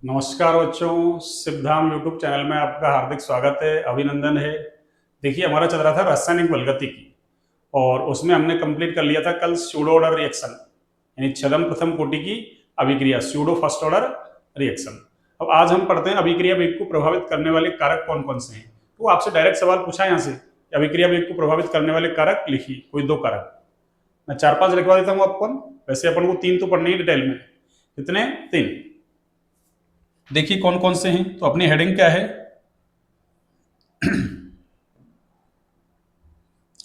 नमस्कार बच्चों, Siddham YouTube channel में आपका हार्दिक स्वागत है, अभिनंदन है। देखिए, हमारा चल रहा था रासायनिक बलगति की और उसमें हमने कंप्लीट कर लिया था कल स्यूडो ऑर्डर रिएक्शन, यानी छदम प्रथम कोटि की अभिक्रिया, स्यूडो फर्स्ट ऑर्डर रिएक्शन। अब आज हम पढ़ते हैं अभिक्रिया वेग को प्रभावित करने वाले कारक कौन कौन से हैं। तो आपसे डायरेक्ट सवाल पूछा यहाँ से कि अभिक्रिया वेग को प्रभावित करने वाले कारक लिखिए, कोई दो कारक। मैं चार पांच लिखवा देता हूँ आपको। वैसे अपन को तीन तो पढ़नी है डिटेल में। कितने? तीन। देखिए कौन कौन से हैं। तो अपनी हेडिंग क्या है?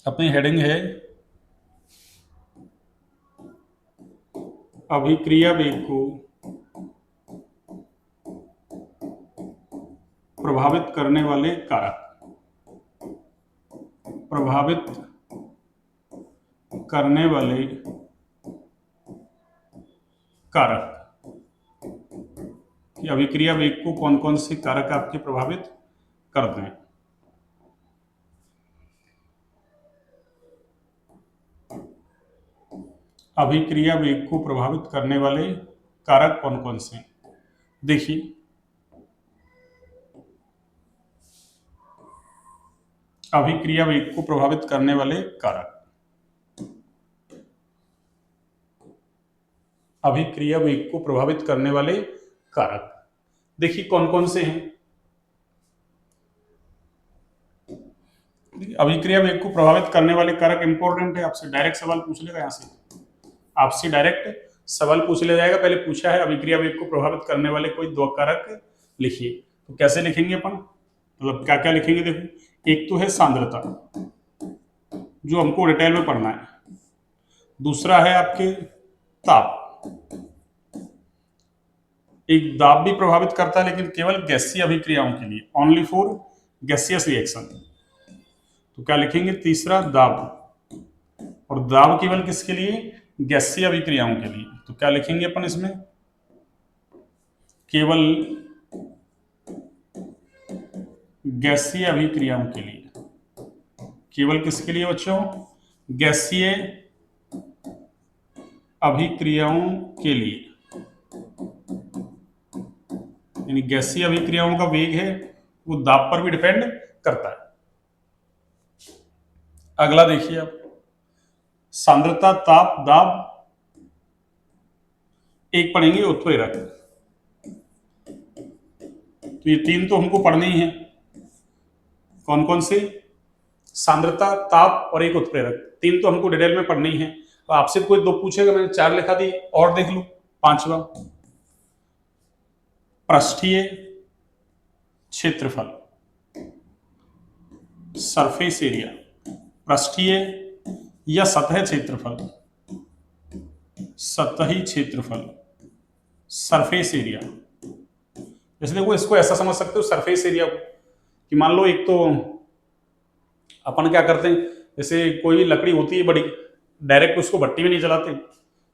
अपनी हेडिंग है अभिक्रिया वेग को प्रभावित करने वाले कारक। प्रभावित करने वाले कारक कि अभिक्रिया वेग को कौन कौन से कारक आपके प्रभावित करते हैं। अभिक्रिया वेग को प्रभावित करने वाले कारक कौन कौन से? देखिए, अभिक्रिया वेग को प्रभावित करने वाले कारक, अभिक्रिया वेग को प्रभावित करने वाले कारक देखिए कौन कौन से हैं। अभिक्रिया वेग को प्रभावित करने वाले कारक इंपॉर्टेंट है, आपसे डायरेक्ट सवाल पूछ लेगा। यहाँ से आपसे डायरेक्ट सवाल पूछ लिया जाएगा। पहले पूछा है अभिक्रिया वेग को प्रभावित करने वाले कोई दो कारक लिखिए। तो कैसे लिखेंगे अपन, मतलब क्या क्या लिखेंगे? देखो, एक तो है सांद्रता, जो हमको डिटेल में पढ़ना है। दूसरा है आपके ताप। एक दाब भी प्रभावित करता है, लेकिन केवल गैसीय अभिक्रियाओं के लिए, ओनली फॉर गैसियस रिएक्शन। तो क्या लिखेंगे? तीसरा दाब, और दाब केवल किसके लिए? गैसीय अभिक्रियाओं के लिए। तो क्या लिखेंगे अपन इसमें? केवल गैसीय अभिक्रियाओं के लिए। केवल किसके लिए बच्चों? गैसीय अभिक्रियाओं के लिए, यानी गैसीय अभिक्रियाओं का वेग है वो दाब पर भी डिपेंड करता है। अगला देखिए आप, सांद्रता, ताप, दाब, एक पढ़ेंगे उत्प्रेरक। तो ये तीन तो हमको पढ़ने ही है। कौन कौन से? सांद्रता, ताप और एक उत्प्रेरक। तीन तो हमको डिटेल में पढ़नी है। तो आपसे कोई दो पूछेगा, मैंने चार लिखा दी, और देख लो। पांचवा, पृष्ठीय क्षेत्रफल, सरफेस एरिया। पृष्ठीय या सतह क्षेत्रफल, सतही क्षेत्रफल, सरफेस एरिया। जैसे देखो, इसको ऐसा समझ सकते हो सरफेस एरिया को, कि मान लो एक तो अपन क्या करते हैं, जैसे कोई लकड़ी होती है बड़ी, डायरेक्ट उसको भट्टी में नहीं जलाते,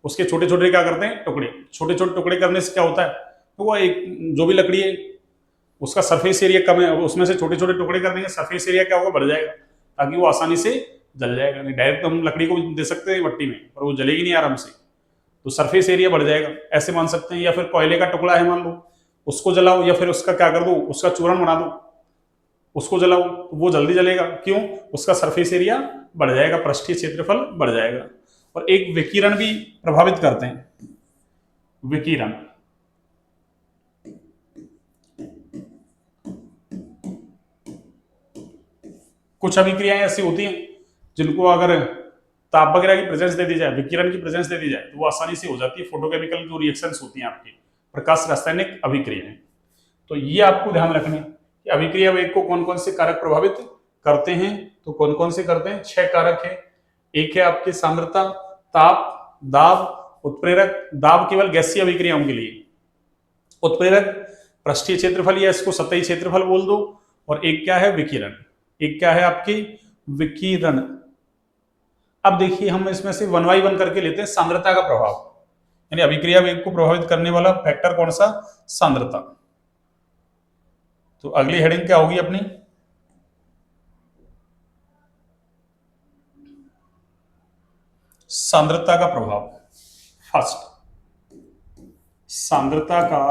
उसके छोटे छोटे क्या करते हैं, टुकड़े। छोटे छोटे टुकड़े करने से क्या होता है, तो वो एक जो भी लकड़ी है उसका सरफेस एरिया कम है, उसमें से छोटे छोटे टुकड़े कर देंगे, सरफेस एरिया क्या होगा, बढ़ जाएगा, ताकि वो आसानी से जल जाएगा। नहीं डायरेक्ट तो हम लकड़ी को दे सकते हैं भट्टी में, पर वो जलेगी नहीं आराम से, तो सरफेस एरिया बढ़ जाएगा, ऐसे मान सकते हैं। या फिर कोयले का टुकड़ा है मान लो, उसको जलाओ, या फिर उसका क्या कर दो, उसका चूर्ण बना दो, उसको जलाओ, तो वो जल्दी जलेगा। क्यों? उसका सरफेस एरिया बढ़ जाएगा, पृष्ठीय क्षेत्रफल बढ़ जाएगा। और एक विकिरण भी प्रभावित करते हैं। विकिरण, कुछ अभिक्रियाएं ऐसी होती हैं जिनको अगर ताप वगैरह की प्रेजेंस दे दी जाए, विकिरण की प्रेजेंस दे दी जाए, तो वो आसानी से हो जाती है। फोटोकेमिकल जो रिएक्शंस होती हैं आपकी, प्रकाश रासायनिक अभिक्रियाएं। तो ये आपको ध्यान रखना है कि अभिक्रिया वेग को कौन कौन से कारक प्रभावित करते हैं। तो कौन कौन से करते हैं? छह कारक है। एक है आपकी सांद्रता, ताप, दाब, उत्प्रेरक। दाब केवल गैसीय अभिक्रियाओं के लिए, उत्प्रेरक पृष्ठीय क्षेत्रफल या इसको सतही क्षेत्रफल बोल दो। और एक क्या है? विकिरण। एक क्या है आपकी? विकिरण। अब देखिए, हम इसमें से वन बाई वन करके लेते हैं। सांद्रता का प्रभाव, यानी अभिक्रिया वेग को प्रभावित करने वाला फैक्टर कौन सा? सांद्रता। तो अगली हेडिंग क्या होगी अपनी? सांद्रता का प्रभाव। फर्स्ट, सांद्रता का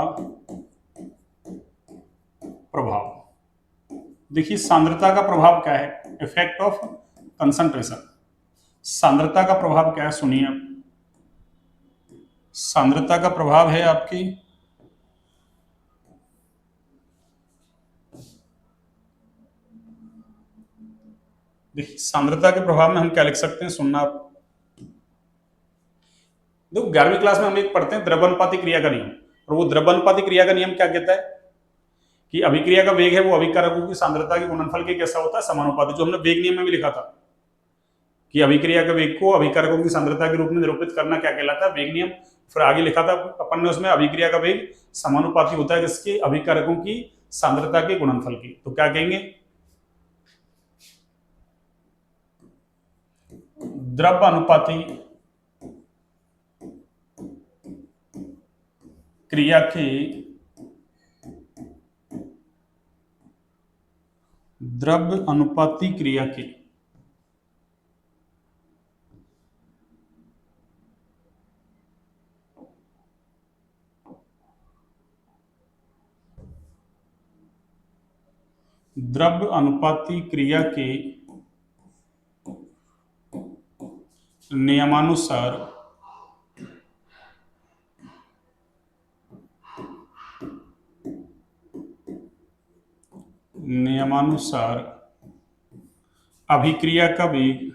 प्रभाव। देखिए सांद्रता का प्रभाव क्या है, इफेक्ट ऑफ कंसंट्रेशन। सांद्रता का प्रभाव क्या है, सुनिए आप। सांद्रता का प्रभाव है आपकी देखिए सांद्रता के प्रभाव में हम क्या लिख सकते हैं, सुनना आप। देखो 11वीं क्लास में हम एक पढ़ते हैं द्रव्यानुपाती क्रिया का नियम, और वो द्रव्यानुपाती क्रिया का नियम क्या कहता है कि अभिक्रिया का वेग है वो अभिकारकों की सांद्रता के गुणनफल के कैसा होता है, समानुपाती। जो हमने वेग नियम में भी लिखा था कि अभिक्रिया के वेग को अभिकारकों की सांद्रता के रूप में निरूपित करना क्या कहलाता है, वेग नियम। फिर आगे लिखा था अपन ने उसमें अभिक्रिया का वेग समानुपाती होता है किसके, अभिकारकों की सांद्रता के गुणनफल की। तो क्या कहेंगे, द्रव्य अनुपाती क्रिया के द्रव्य अनुपाती क्रिया के द्रव्य अनुपाती क्रिया के नियमानुसार अभिक्रिया का वेग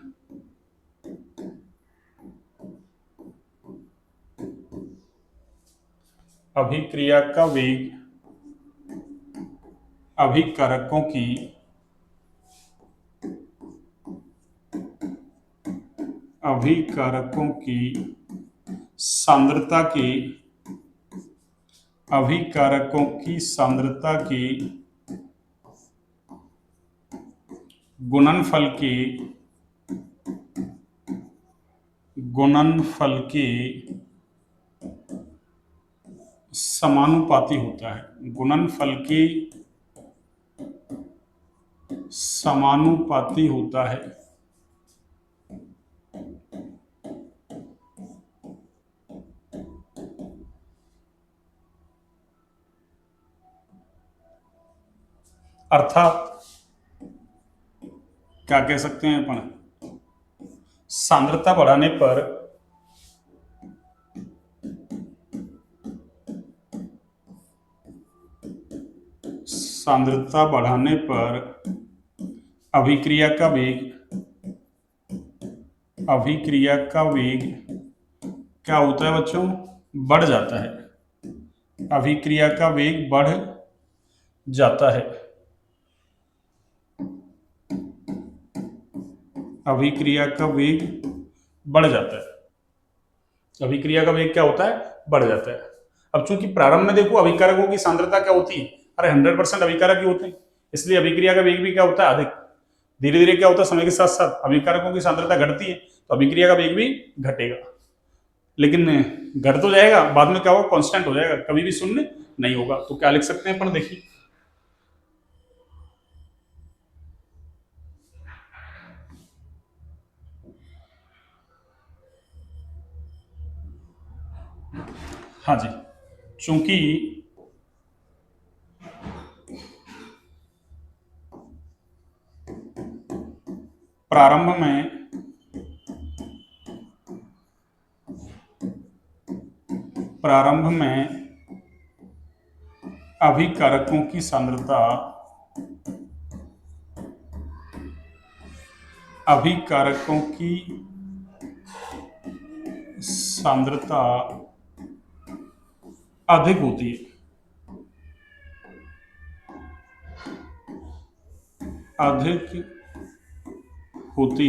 अभिकारकों की सांद्रता के गुणनफल के समानुपाती होता है, गुणनफल के समानुपाती होता है। अर्थात क्या कह सकते हैं अपन, सांद्रता बढ़ाने पर अभिक्रिया का वेग क्या होता है बच्चों, बढ़ जाता है। अभिक्रिया का वेग बढ़ जाता है। अभिक्रिया का वेग बढ़ जाता है। अभिक्रिया का वेग क्या होता है, बढ़ जाता है। अब चूंकि प्रारंभ में देखो अभिकारकों की सांद्रता क्या होती है, अरे 100% अभिकारक ही होते हैं, इसलिए अभिक्रिया का वेग भी क्या होता है, अधिक। धीरे धीरे क्या होता है, समय के साथ साथ अभिकारकों की सांद्रता घटती है तो अभिक्रिया का वेग भी घटेगा, लेकिन घट तो जाएगा, बाद में क्या होगा, कांस्टेंट हो जाएगा, कभी भी शून्य नहीं होगा। तो क्या लिख सकते हैं अपन, देखिए हाँ जी, चूंकि प्रारंभ में अभिकारकों की सांद्रता अधिक होती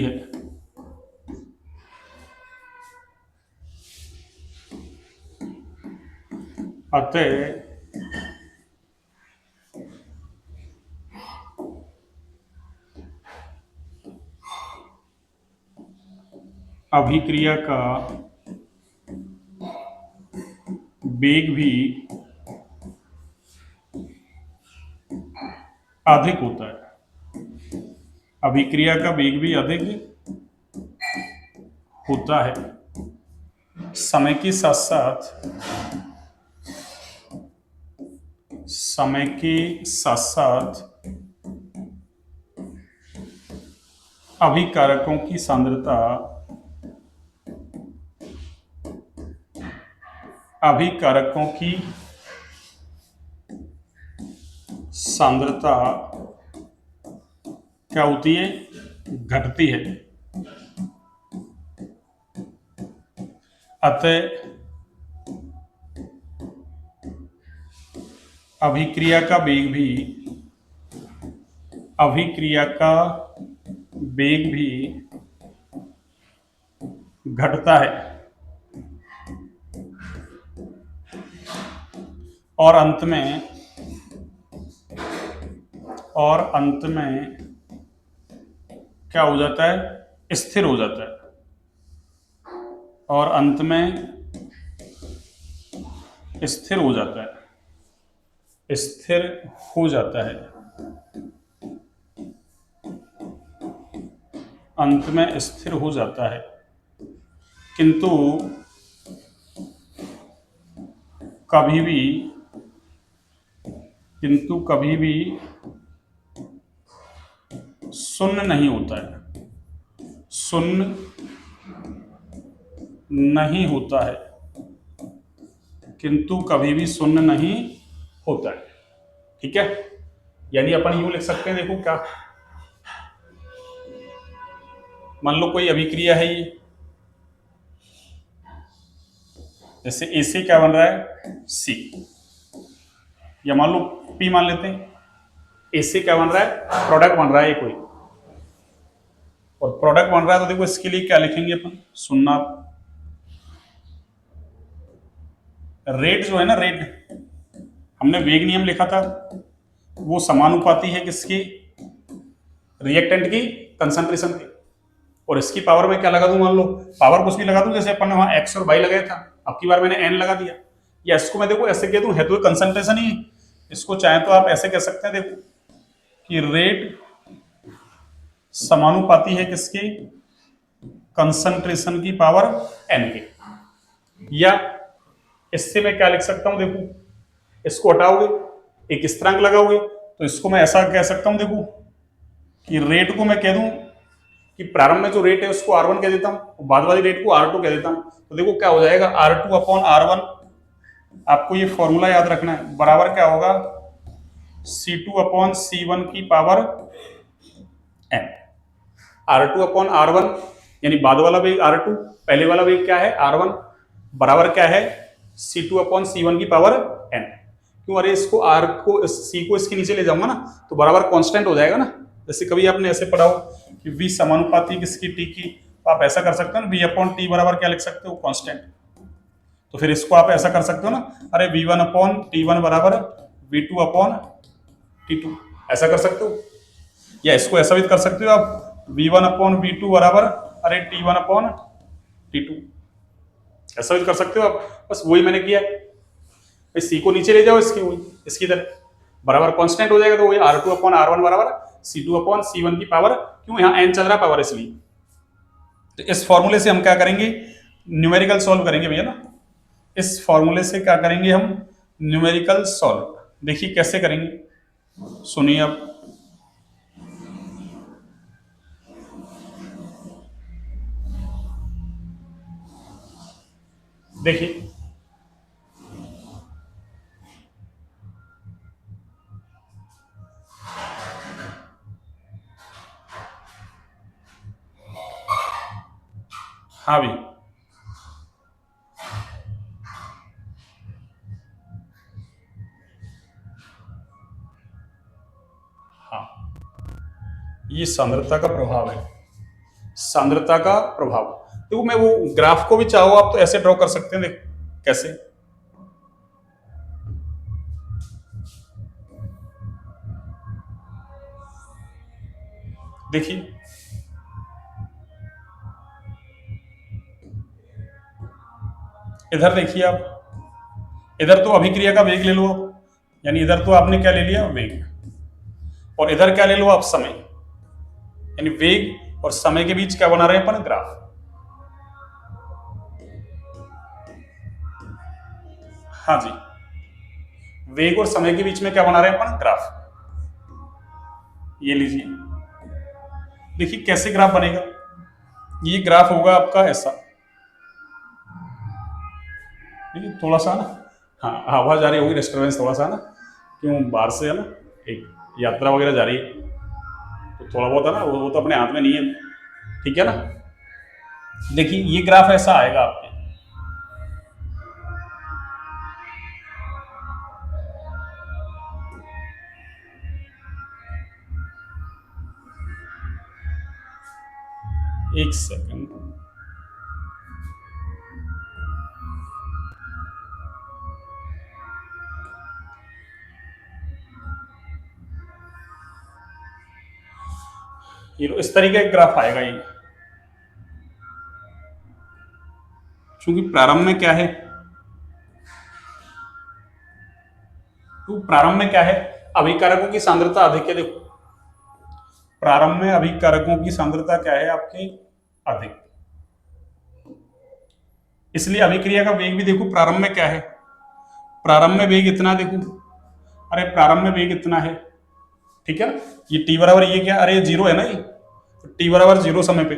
है, अतः अभिक्रिया का वेग भी अधिक होता है। अभिक्रिया का वेग भी अधिक होता है। समय के साथ समय के साथ साथ अभिकारकों की सांद्रता क्या होती है, घटती है। अतः अभिक्रिया का वेग भी घटता है और अंत में क्या हो जाता है, स्थिर हो जाता है। और अंत में स्थिर हो जाता है। अंत में स्थिर हो जाता है, किंतु कभी भी शून्य नहीं होता है। किंतु कभी भी शून्य नहीं होता है। ठीक है, यानी अपन यूं लिख सकते हैं, देखो क्या, मान लो कोई अभिक्रिया है ये, जैसे ए से क्या बन रहा है, सी, या मान लो पी मान लेते हैं। ए से क्या बन रहा है, प्रोडक्ट बन रहा है कोई, और प्रोडक्ट बन रहा है तो देखो इसके लिए क्या लिखेंगे अपन, सुनना, रेट जो है ना, रेट हमने वेग नियम लिखा था, वो समानुपाती है किसकी, रिएक्टेंट की कंसंट्रेशन की। और इसकी पावर में क्या लगा दूं, मान लो पावर कुछ भी लगा दूं, जैसे अपन ने वहां एक्स और वाई लगाया था, अब की बार मैंने एन लगा दिया, या इसको मैं देखो ऐसे कह दूं, है तो कंसंट्रेशन ही, इसको चाहे तो आप ऐसे कह सकते हैं, देखो कि रेट समानुपाती है किसकी, कंसंट्रेशन की पावर एन के। या इससे मैं क्या लिख सकता हूं, देखो इसको हटाओगे, एक स्थिरांक लगाओगे, तो इसको मैं ऐसा कह सकता हूं, देखो कि रेट को मैं कह दूं कि प्रारंभ में जो रेट है उसको R1 कह देता हूं, बाद वाली रेट को R2 कह देता हूं, तो देखो क्या हो जाएगा, R2 अपॉन R1, आपको ये फॉर्मूला याद रखना है, बराबर क्या होगा, C2 अपॉन C1 की power n। R2 upon R1 यानी बाद वाला वेग R2, पहले वाला वेग क्या है, R1, बराबर क्या है, C2 अपॉन C1 की पावर n। क्यों, अरे इसको R को, C को इसके नीचे ले जाऊंगा ना, तो बराबर कांस्टेंट हो जाएगा ना। जैसे कभी आपने ऐसे पढ़ा हो कि V समानुपाती किसकी, T की, तो आप ऐसा कर सकते हो ना, V अपॉन T बराबर क्या लिख सकते हो, कांस्टेंट। तो फिर इसको आप ऐसा कर सकते हो ना, अरे V1 अपॉन T1 बराबर V2 अपॉन T2, ऐसा कर सकते हो। या इसको ऐसा भी कर सकते हो आप, V1 अपॉन V2 बराबर अरे T1 अपॉन T2, ऐसा भी कर सकते हो आप। बस वही मैंने किया, सी को नीचे ले जाओ, इसकी तरह बराबर कांस्टेंट हो जाएगा, तो वही R2 अपॉन R1 बराबर C2 अपॉन C1 की पावर, क्यों यहाँ n चल रहा पावर इसलिए। तो इस फॉर्मूले से हम क्या करेंगे, न्यूमेरिकल सॉल्व करेंगे भैया ना। इस फॉर्मूले से क्या करेंगे हम, न्यूमेरिकल सॉल्व। देखिए कैसे करेंगे, सुनिए अब। देखिए हाँ भी, हाँ, ये सांद्रता का प्रभाव है, सांद्रता का प्रभाव। देखो मैं वो ग्राफ को भी चाहो आप तो ऐसे ड्रॉ कर सकते हैं, देखो कैसे, देखिए इधर देखिए आप, इधर तो अभिक्रिया का वेग ले लो आप, यानी इधर तो आपने क्या ले लिया, वेग, और इधर क्या ले लो आप, समय, यानी वेग और समय के बीच क्या बना रहे हैं अपन, ग्राफ। हाँ जी, वेग और समय के बीच में क्या बना रहे हैं अपन, ग्राफ। ये लीजिए, देखिए कैसे ग्राफ बनेगा। ये ग्राफ होगा आपका ऐसा, देखिए थोड़ा सा ना, हाँ आवाज आ रही होगी, डिस्टर्बेंस थोड़ा सा ना, क्यों बाहर से है ना, एक यात्रा वगैरह जा रही है, तो थोड़ा बहुत है ना, वो तो अपने हाथ में नहीं है, ठीक है ना। देखिए ये ग्राफ ऐसा आएगा आपके, एक सेकंड, ये लो, इस तरीके का ग्राफ आएगा ये। क्योंकि प्रारंभ में क्या है, तो प्रारंभ में क्या है, अभिकारकों की सांद्रता अधिक है। देखो प्रारंभ में अभिकारकों की सांद्रता क्या है आपकी, अधिक, इसलिए अभिक्रिया का वेग भी देखो प्रारंभ में क्या है, प्रारंभ में वेग इतना, देखो अरे प्रारंभ में वेग इतना है, ठीक है ना। ये टी बराबर ये क्या, अरे जीरो है ना ये, तो टी बराबर जीरो समय पे,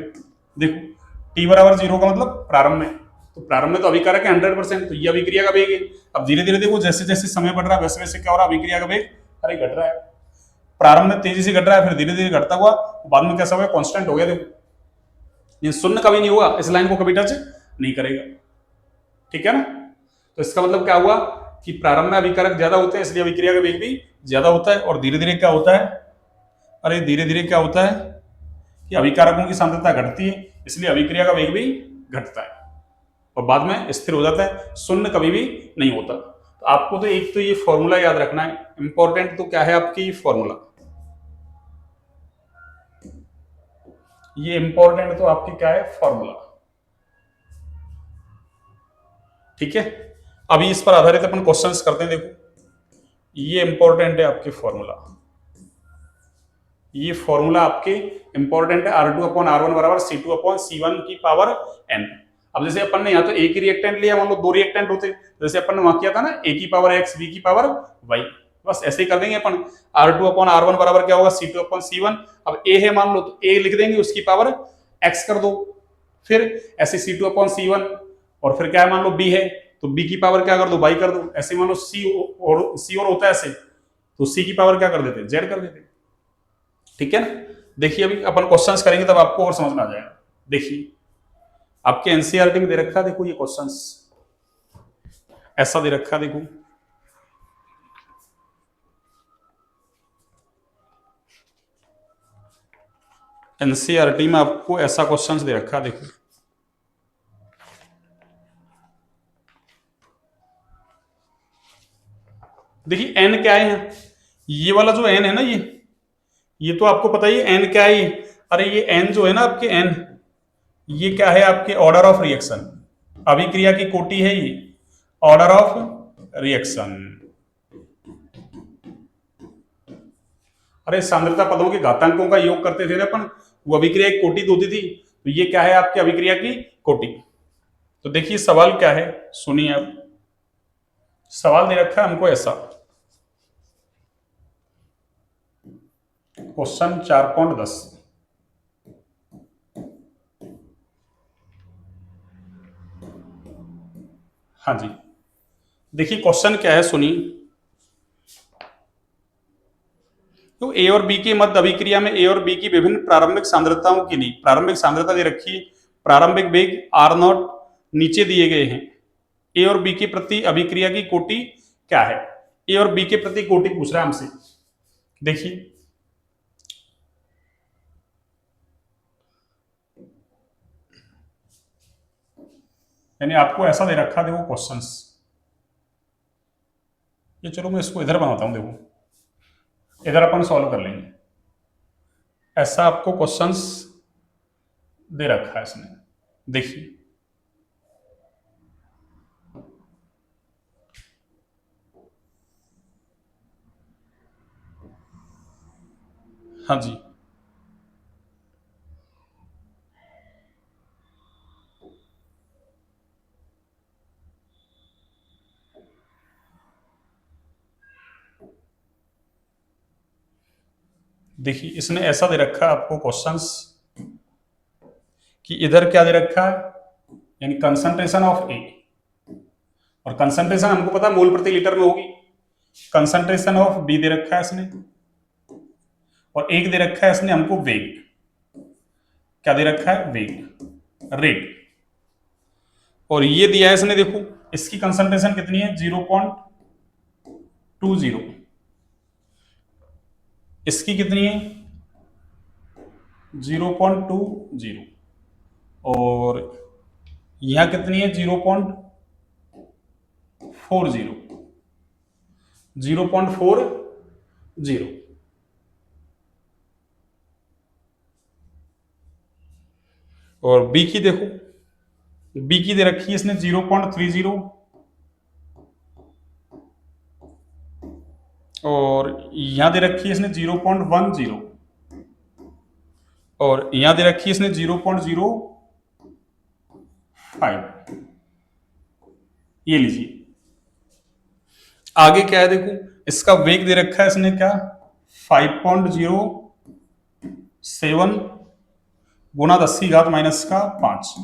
देखो टी बराबर जीरो का मतलब प्रारंभ में, तो प्रारंभ में तो अभिकारक है 100%, तो ये अभिक्रिया का वेग है। अब धीरे धीरे देखो जैसे जैसे समय बढ़ रहा है वैसे वैसे क्या हो रहा है, अभिक्रिया का वेग अरे घट रहा है। प्रारंभ में तेजी से घट रहा है, फिर धीरे धीरे घटता हुआ बाद में कैसा हो गया, कांस्टेंट हो गया। देखो ये शून्य कभी नहीं हुआ, इस लाइन को कभी टच नहीं करेगा, ठीक है ना। तो इसका मतलब क्या हुआ कि प्रारंभ में अभिकारक ज्यादा होते हैं, इसलिए अभिक्रिया का वेग भी ज्यादा होता है, और धीरे धीरे क्या होता है, अरे धीरे धीरे क्या होता है कि अभिकारकों की सांद्रता घटती है, इसलिए अभिक्रिया का वेग भी घटता है और बाद में स्थिर हो जाता है, शून्य कभी भी नहीं होता। तो आपको तो एक तो ये फॉर्मूला याद रखना है, इंपॉर्टेंट तो क्या है आपकी फॉर्मूला, ये इंपॉर्टेंट तो आपकी क्या है, फॉर्मूला, ठीक है। अभी इस पर आधारित अपन क्वेश्चंस करते हैं। देखो ये इंपॉर्टेंट है आपकी फॉर्मूला, ये फॉर्मूला आपके इंपॉर्टेंट है, R2/R1 बराबर C2/C1 की पावर n। अब जैसे अपन ने यहाँ तो एक ही रिएक्टेंट लिया, मान लो दो रिएक्टेंट होते, जैसे अपन ने वहां किया था ना a की पावर x b की पावर y, बस ऐसे ही कर देंगे अपन। R2/R1 बराबर क्या होगा, C2/C1। अब a है मान लो तो a लिख देंगे, उसकी पावर x कर दो, फिर ऐसे C2/C1, और फिर क्या है मान लो b है तो b की पावर क्या कर दो, y कर दो। ऐसे मान लो c और होता है ऐसे, तो c की पावर क्या कर देते, z कर देते, ठीक है ना। देखिए अभी अपन क्वेश्चंस करेंगे तब आपको और समझ में आ जाएगा। देखिए आपके एनसीईआरटी में दे रखा है, देखो ये क्वेश्चंस ऐसा दे रखा है, देखो एनसीईआरटी में आपको ऐसा क्वेश्चंस दे रखा है। देखो देखिए एन क्या है, ये वाला जो एन है ना, ये तो आपको पता ही है एन क्या है ये। अरे ये एन जो है ना आपके एन, ये क्या है आपके ऑर्डर ऑफ रिएक्शन, अभिक्रिया की कोटि है ये, ऑर्डर ऑफ रिएक्शन। अरे सांद्रता पदों के घातांकों का योग करते थे ना अपन, वो अभिक्रिया की कोटि होती थी, तो ये क्या है आपकी अभिक्रिया की कोटि। तो देखिए सवाल क्या है, सुनिए आप, सवाल दे रखा है हमको ऐसा, क्वेश्चन 4.10, हाँ जी। देखिए क्वेश्चन क्या है सुनिए, तो ए और बी के मध्य अभिक्रिया में ए और बी की विभिन्न प्रारंभिक सांद्रताओं के लिए प्रारंभिक सांद्रता दे रखी है, प्रारंभिक वेग R0 नीचे दिए गए हैं, ए और बी के प्रति अभिक्रिया की कोटि क्या है, ए और बी के प्रति कोटि पूछ रहा है हमसे। देखिए यानी आपको ऐसा दे रखा, देखो क्वेश्चंस, ये चलो मैं इसको इधर बनाता हूं, देखो इधर अपन सॉल्व कर लेंगे। ऐसा आपको क्वेश्चंस दे रखा है इसमें, देखिए हाँ जी, देखिए इसने ऐसा दे रखा है आपको क्वेश्चंस कि इधर क्या दे रखा है, यानी कंसंट्रेशन ऑफ ए, और कंसंट्रेशन हमको पता है मोल प्रति लीटर में होगी। कंसंट्रेशन ऑफ बी दे रखा है इसने, और एक दे रखा है इसने हमको वेग। क्या दे रखा है? वेग, रेट। और ये दिया है इसने, देखो इसकी कंसंट्रेशन कितनी है? 0.20। इसकी कितनी है? 0.20। और यहां कितनी है? 0.40। 0.40। और बी की देखो, बी की दे रखी है इसने 0.30, और यहां दे रखी है इसने 0.10, और यहां दे रखी है इसने 0.05। ये लीजिए। आगे क्या है देखो, इसका वेग दे रखा है इसने क्या? 5.07 गुना 10⁻⁻5।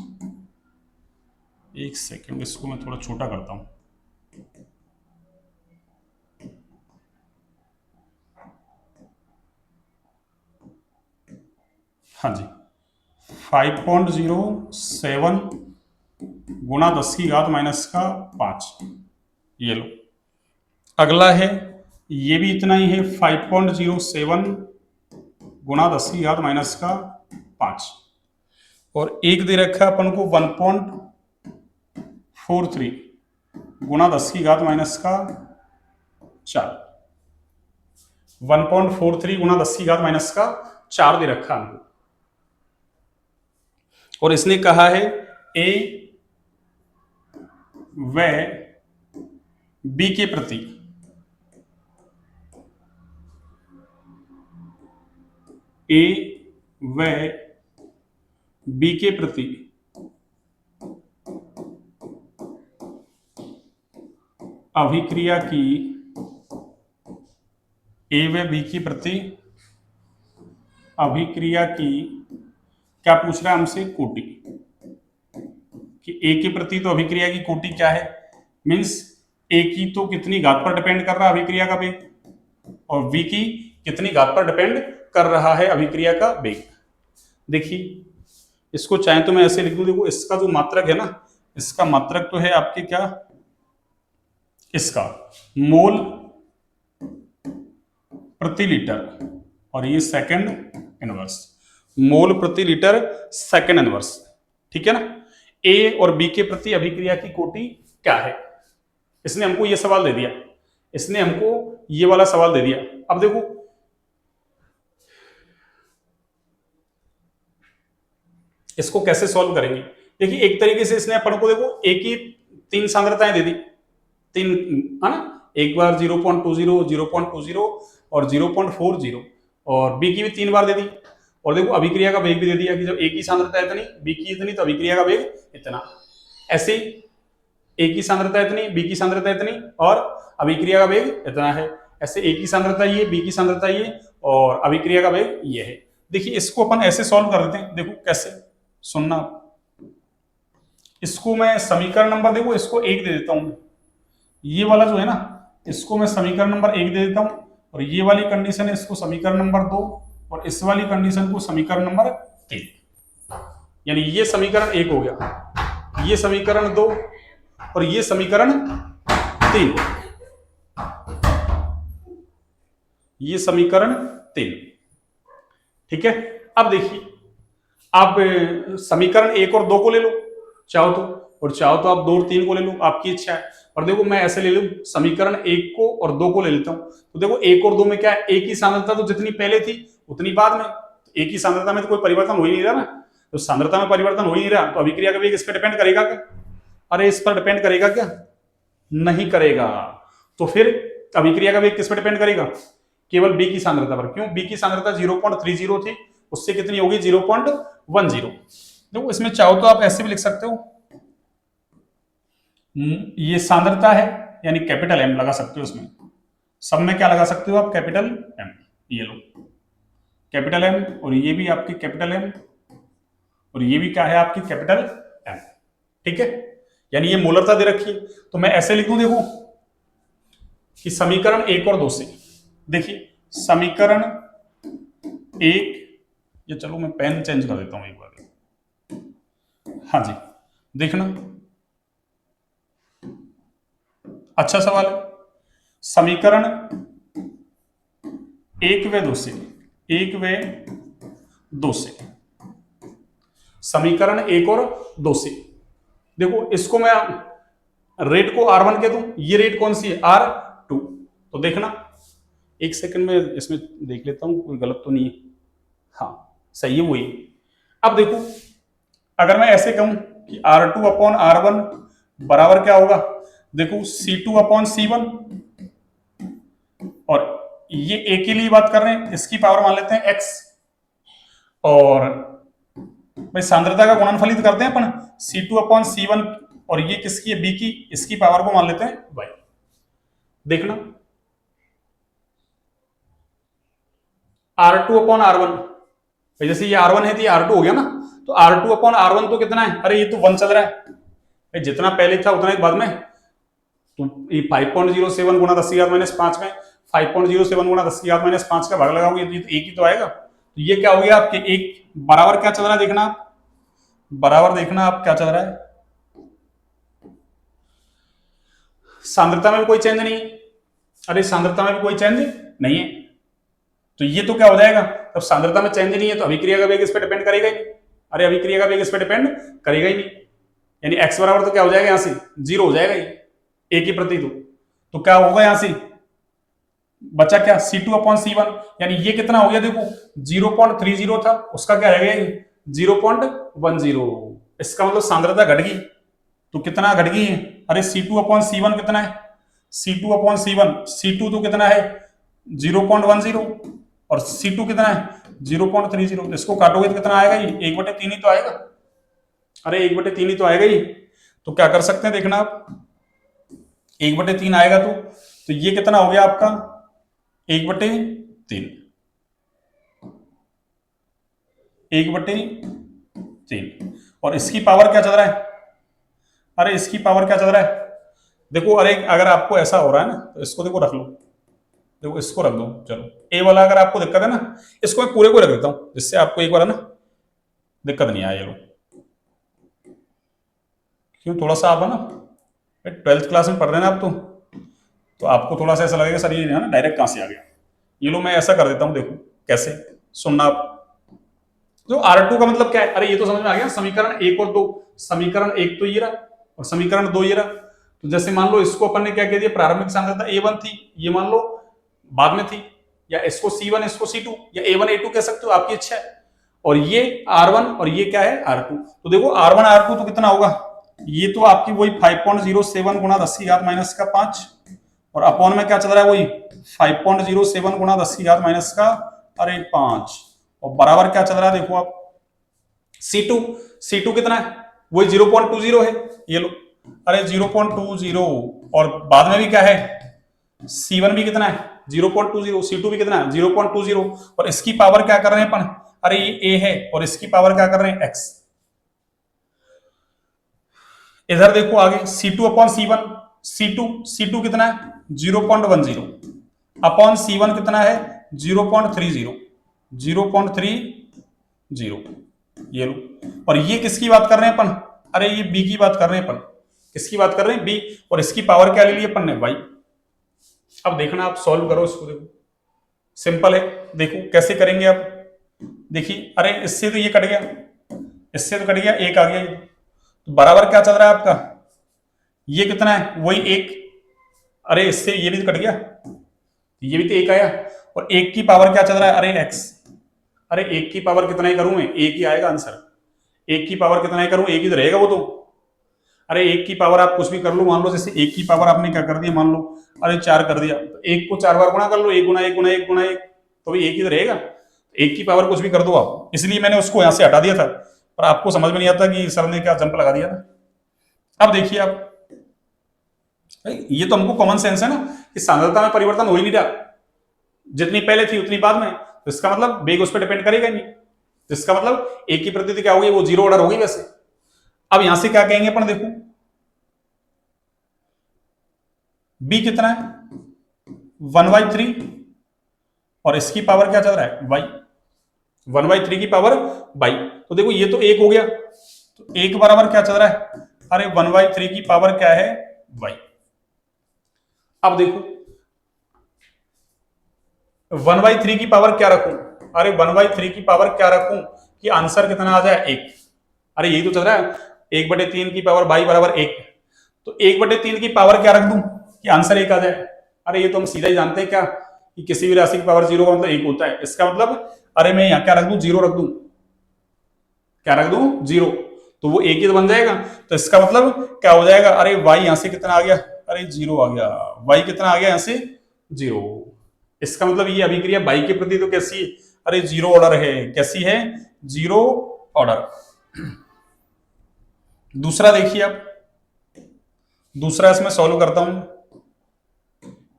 एक सेकंड, इसको मैं थोड़ा छोटा करता हूं। हाँ जी, 5.07 गुना 10⁻⁻5। ये लो। अगला है, ये भी इतना ही है, 5.07 गुना 10⁻⁻5। और एक दे रखा है अपन को 1.43 गुना 10⁻⁻4। 1.43 गुना 10⁻⁻4 दे रखा हमको। और इसने कहा है ए व बी के प्रति ए व बी के प्रति अभिक्रिया की, ए व बी के प्रति अभिक्रिया की, क्या पूछ रहा है हमसे? कोटि। कि ए के प्रति तो अभिक्रिया की कोटि क्या है? मीन्स ए की तो कितनी घात पर डिपेंड कर रहा है अभिक्रिया का वेग, और बी की कितनी घात पर डिपेंड कर रहा है अभिक्रिया का वेग। देखिए इसको चाहे तो मैं ऐसे लिख दूं, देखो इसका जो मात्रक है ना, इसका मात्रक तो है आपके क्या? इसका मोल प्रति लीटर, और ये सेकंड इनवर्स। मोल प्रति लीटर सेकंड इनवर्स, ठीक है ना। ए और बी के प्रति अभिक्रिया की कोटि क्या है? इसने हमको ये सवाल दे दिया, इसने हमको ये वाला सवाल दे दिया। अब देखो इसको कैसे सॉल्व करेंगे। देखिए एक तरीके से इसने अपन को, देखो ए की 3 सांद्रताएं दे दी, 3 है ना। एक बार 0.20, 0.20 और 0.40, और बी की भी 3 बार दे दी। और देखो अभिक्रिया का वेग भी दे दिया कि जब ए की सांद्रता इतनी, बी की इतनी, तो अभिक्रिया का वेग इतना। ऐसे ए की सांद्रता इतनी, बी की सांद्रता इतनी, और अभिक्रिया का वेग इतना है। ऐसे ए की सांद्रता ये, बी की सांद्रता ये, और अभिक्रिया का वेग ये है। देखिए इसको अपन ऐसे सॉल्व कर देते हैं, देखो कैसे, सुनना। इसको मैं समीकरण नंबर, देखो इसको 1 दे देता हूं, ये वाला जो है ना, इसको मैं समीकरण नंबर 1 दे देता हूं, और ये वाली कंडीशन है इसको समीकरण नंबर 2, और इस वाली कंडीशन को समीकरण नंबर 3। यानी ये समीकरण 1 हो गया, ये समीकरण 2, और ये समीकरण 3, ये समीकरण 3, ठीक है। अब देखिए, आप समीकरण 1 और 2 को ले लो चाहो तो, और चाहो तो आप 2 और 3 को ले लो, आपकी इच्छा है। और देखो मैं ऐसे ले लूं, समीकरण 1 को और 2 को ले लेता हूं। तो देखो 1 और 2 में क्या है, एक ही सांद्रता तो जितनी पहले थी उतनी बाद में, एक ही सांद्रता में तो कोई परिवर्तन हो ही नहीं रहा ना। तो सांद्रता में परिवर्तन हो ही नहीं रहा, तो अभिक्रिया का वेग इस पर डिपेंड करेगा क्या? अरे इस पर डिपेंड करेगा क्या? नहीं करेगा। तो फिर अभिक्रिया का वेग किस पर डिपेंड करेगा? केवल बी की सांद्रता पर। क्यों? बी की सांद्रता 0.30 थी, उससे कितनी होगी? 0.10। देखो इसमें चाहो तो आप ऐसे भी लिख सकते हो, ये सांद्रता है, यानी कैपिटल एम लगा सकते हो इसमें। सब में क्या लगा सकते हो आप? Capital M. ये लो, कैपिटल एम, और ये भी आपकी कैपिटल एम, और ये भी क्या है आपकी कैपिटल एम। ठीक है, यानी ये मोलरता दे रखी है। तो मैं ऐसे लिखूं, देखो कि समीकरण 1 और 2 से, देखिए समीकरण 1, ये चलो मैं पेन चेंज कर देता हूं एक बार। हाँ जी, देखना, अच्छा सवाल है। समीकरण 1 व 2 से, 1 व 2 से, समीकरण 1 और 2 से, देखो इसको मैं रेट को R1 कह दूं, ये रेट कौन सी है R2। तो देखना, एक सेकंड में इसमें देख लेता हूं कोई गलत तो नहीं है, हाँ सही है वही। अब देखो अगर मैं ऐसे कहूं कि R2 अपॉन R1 बराबर क्या होगा, देखो C2 अपॉन C1, और ये A के लिए बात कर रहे हैं, इसकी पावर मान लेते हैं X, और भाई सांद्रता का गुणनफलित करते हैं अपन C2 अपॉन C1, और ये किसकी है B की, इसकी पावर को मान लेते हैं Y। देखना R2 अपॉन R1, जैसे ये R1 है तो ये R2 हो गया ना, तो R2 अपॉन R1 तो कितना है, अरे ये तो 1 चल रहा है, जितना पहले था उतना ही बाद में, तो ये 5.07 गुणा 10 की घात माइनस 5 में 5.07 गुणा 10 की घात माइनस 5 का भाग लगाओगे तो एक ही तो आएगा। तो ये क्या हो गया आपके एक बराबर क्या चल रहा है, देखना आप बराबर, देखना आप क्या चल रहा है, सांद्रता में भी कोई चेंज नहीं है, अरे सांद्रता में भी कोई चेंज नहीं है, तो ये तो क्या हो जाएगा, तब सांद्रता में चेंज नहीं है तो अभिक्रिया का वेग इस पर डिपेंड करेगा ही नहीं, अरे अभिक्रिया का वेग इस पर डिपेंड करेगा ही नहीं, यानी x बराबर तो क्या हो जाएगा, यहां से 0 हो जाएगा ये एक ही प्रति दो, तो क्या होगा यहां से बचा क्या C2 अपॉन C1, यानी ये कितना हो गया, देखो 0.30 था, उसका क्या रह गया 0.10, इसका मतलब सांद्रता घट गई, तो कितना घट गई है, अरे C2 अपॉन C1 कितना है, C2 अपॉन C1, C2 तो कितना है 0.10, और C2 कितना है 0.30, तो इसको काटोगे तो कितना आएगा, ये 1/3 ही तो आएगा, अरे 1/3 ही तो आएगा ही, तो क्या कर सकते हैं देखना आप, 1/3 आएगा तो ये कितना हो गया आपका 1/3, 1/3, और इसकी पावर क्या चल रहा है, अरे इसकी पावर क्या चल रहा है, देखो अरे अगर आपको ऐसा हो रहा है ना तो इसको देखो रख लो, देखो इसको रख दो, चलो ए वाला अगर आपको दिक्कत है ना, इसको मैं पूरे को रख देता हूं जिससे आपको एक बार ना दिक्कत नहीं आए, क्यों थोड़ा सा आप है ना 12th क्लास में पढ़ रहे हैं आप, तो आपको थोड़ा सा ऐसा लगेगा सर ये है ना डायरेक्ट कहां से आ गया, ये लो मैं ऐसा कर देता हूं, देखो कैसे, सुनना आप, जो R2 का मतलब क्या है, अरे ये तो समझ में आ गया, समीकरण 1 और 2, समीकरण 1 तो ये रहा और समीकरण 2 ये रहा, तो जैसे मान लो इसको अपन ने क्या कह दिया, प्रारंभिक सांद्रता A1 थी, ये मान लो बाद में थी, या इसको C1 इसको C2 या A1 A2 कह सकते हो, आपकी इच्छा है, और ये R1 और ये क्या है R2, तो देखो R1 R2 तो कितना होगा, ये तो आपकी वही 5.07 गुणा 10 की घात माइनस का 5, और अपॉन में क्या चल रहा है वही 5.07 गुणा 10 की घात माइनस का अरे 5, और बराबर क्या चल रहा है देखो आप C2 कितना है, वही 0.20 है, ये लो अरे 0.20, और बाद में भी क्या है C1 भी कितना है 0.20, C2 भी कितना है 0.20, और इसकी पावर क्या कर रहे हैं अपन, अरे ये A है और इसकी पावर क्या कर रहे हैं X। इधर देखो आगे C2 अपॉन C1, C2 कितना है 0.10, अपॉन C1 कितना है 0.30, ये लो, और ये किसकी बात कर रहे हैं अपन, अरे ये B की बात कर रहे हैं अपन, किसकी बात कर रहे हैं B, और इसकी पावर क्या ले ली अपन ने Y। अब देखना आप सॉल्व करो इसको, देखो सिंपल है, देखो कैसे करेंगे आप, देखिए अरे इससे तो ये कट गया, इससे तो कट गया, एक आ गया, तो बराबर क्या चल रहा है आपका, ये कितना है वही एक, अरे इससे ये भी तो कट गया, ये भी तो एक आया, और एक की पावर क्या चल रहा है, अरे x, अरे एक की पावर कितना ही करूं मैं, एक ही आएगा आंसर, एक की पावर कितना ही करूं, एक ही तो रहेगा वो तो, अरे एक की पावर आप कुछ भी कर लो, मान लो जैसे एक की पावर आपने क्या कर दिया, मान लो अरे 4 कर दिया, तो एक को 4 बार गुणा कर लो, 1 गुना 1 गुना 1 गुना 1, तो भी एक ही तो रहेगा, एक की पावर कुछ भी कर दो आप, इसलिए मैंने उसको यहां से हटा दिया था, पर आपको समझ में नहीं आता कि सर ने क्या जंप लगा दिया था। अब देखिए आप, ये तो हमको कॉमन सेंस है ना कि सांद्रता में परिवर्तन हो ही नहीं रहा, जितनी पहले थी उतनी बाद में, तो इसका मतलब बेग उस पर डिपेंड करेगा नहीं, तो इसका मतलब ए की प्रतीति क्या होगी, वो 0 ऑर्डर होगी वैसे। अब यहां से क्या कहेंगे अपन, देखो बी कितना है 1/3 और इसकी पावर क्या चल रहा है y, 1/3 की पावर y। तो देखो ये तो 1 हो गया, तो 1 बराबर क्या चल रहा है, अरे 1/3 की पावर क्या है y। अब देखो 1/3 की पावर क्या रखूं, अरे 1/3 की पावर क्या रखूं कि आंसर कितना आ जाए 1। अरे यही तो चल रहा है 1/3 की पावर y बराबर 1, तो 1/3 की पावर क्या रख दूं कि आंसर 1 आ जाए। अरे ये तो हम सीधा ही जानते हैं क्या कि किसी भी राशि की पावर 0 का मतलब 1 होता है। इसका मतलब अरे मैं यहां क्या रख दूं, 0 रख दूं, क्या रख दूं 0, तो वो 1 ही तो बन जाएगा। तो इसका मतलब क्या हो जाएगा, अरे y यहां से कितना आ गया, अरे 0 आ गया, y कितना आ गया यहां से 0। इसका मतलब ये अभिक्रिया y के प्रति तो कैसी है, अरे 0 ऑर्डर है, कैसी है 0 ऑर्डर। दूसरा देखिए आप, दूसरा इसमें सॉल्व करता हूं,